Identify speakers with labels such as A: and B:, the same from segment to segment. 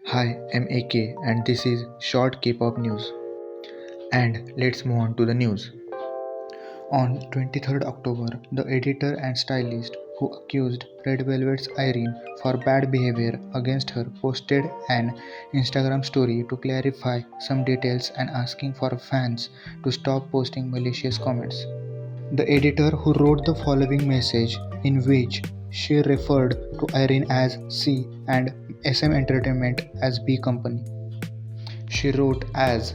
A: Hi, I'm AK and this is short K-pop news. And let's move on to the news. On 23rd October, the editor and stylist who accused Red Velvet's Irene for bad behavior against her posted an Instagram story to clarify some details and asking for fans to stop posting malicious comments. The editor who wrote the following message, in which she referred to Irene as C and SM Entertainment as B Company. She wrote as,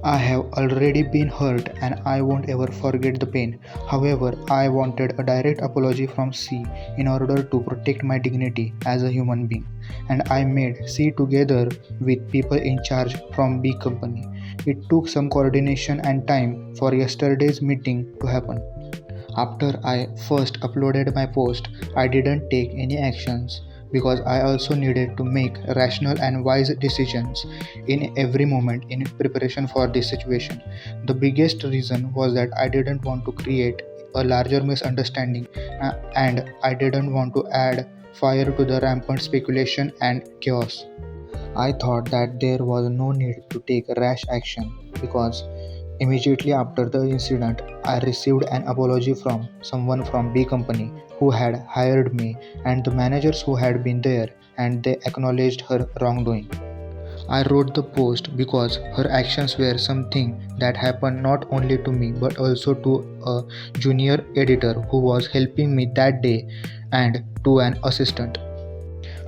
A: I have already been hurt and I won't ever forget the pain. However, I wanted a direct apology from C in order to protect my dignity as a human being. And I made C together with people in charge from B Company. It took some coordination and time for yesterday's meeting to happen. After I first uploaded my post, I didn't take any actions because I also needed to make rational and wise decisions in every moment in preparation for this situation. The biggest reason was that I didn't want to create a larger misunderstanding and I didn't want to add fire to the rampant speculation and chaos. I thought that there was no need to take rash action because immediately after the incident, I received an apology from someone from B Company who had hired me and the managers who had been there, and they acknowledged her wrongdoing. I wrote the post because her actions were something that happened not only to me but also to a junior editor who was helping me that day and to an assistant.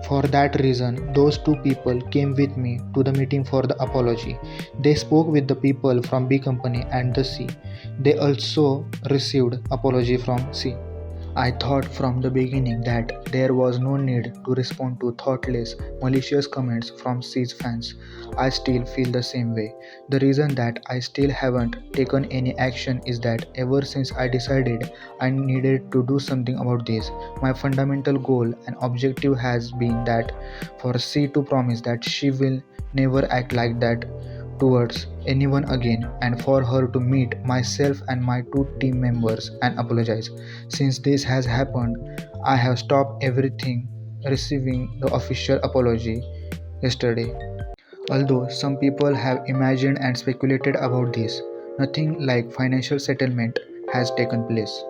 A: For that reason, those two people came with me to the meeting for the apology. They spoke with the people from B Company and the C. They also received apology from C. I thought from the beginning that there was no need to respond to thoughtless, malicious comments from C's fans. I still feel the same way. The reason that I still haven't taken any action is that ever since I decided I needed to do something about this, my fundamental goal and objective has been that for C to promise that she will never act like that towards anyone again, and for her to meet myself and my two team members and apologize. Since this has happened, I have stopped everything receiving the official apology yesterday. Although some people have imagined and speculated about this, nothing like financial settlement has taken place.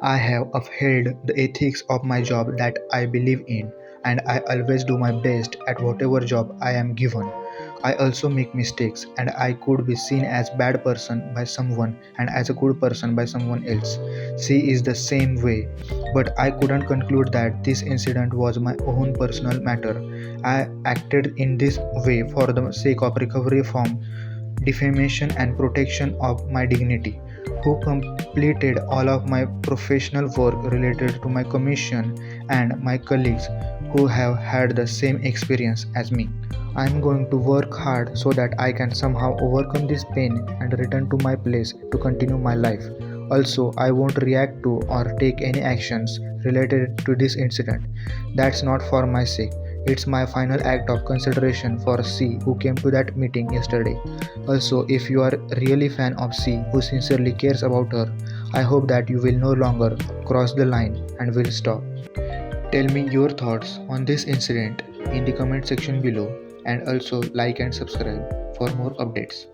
A: I have upheld the ethics of my job that I believe in, and I always do my best at whatever job I am given. I also make mistakes, and I could be seen as bad person by someone and as a good person by someone else. She is the same way, but I couldn't conclude that this incident was my own personal matter. I acted in this way for the sake of recovery from defamation and protection of my dignity, who completed all of my professional work related to my commission, and my colleagues who have had the same experience as me. I am going to work hard so that I can somehow overcome this pain and return to my place to continue my life. Also, I won't react to or take any actions related to this incident. That's not for my sake. It's my final act of consideration for C who came to that meeting yesterday. Also, if you are really fan of C who sincerely cares about her, I hope that you will no longer cross the line and will stop. Tell me your thoughts on this incident in the comment section below, and also like and subscribe for more updates.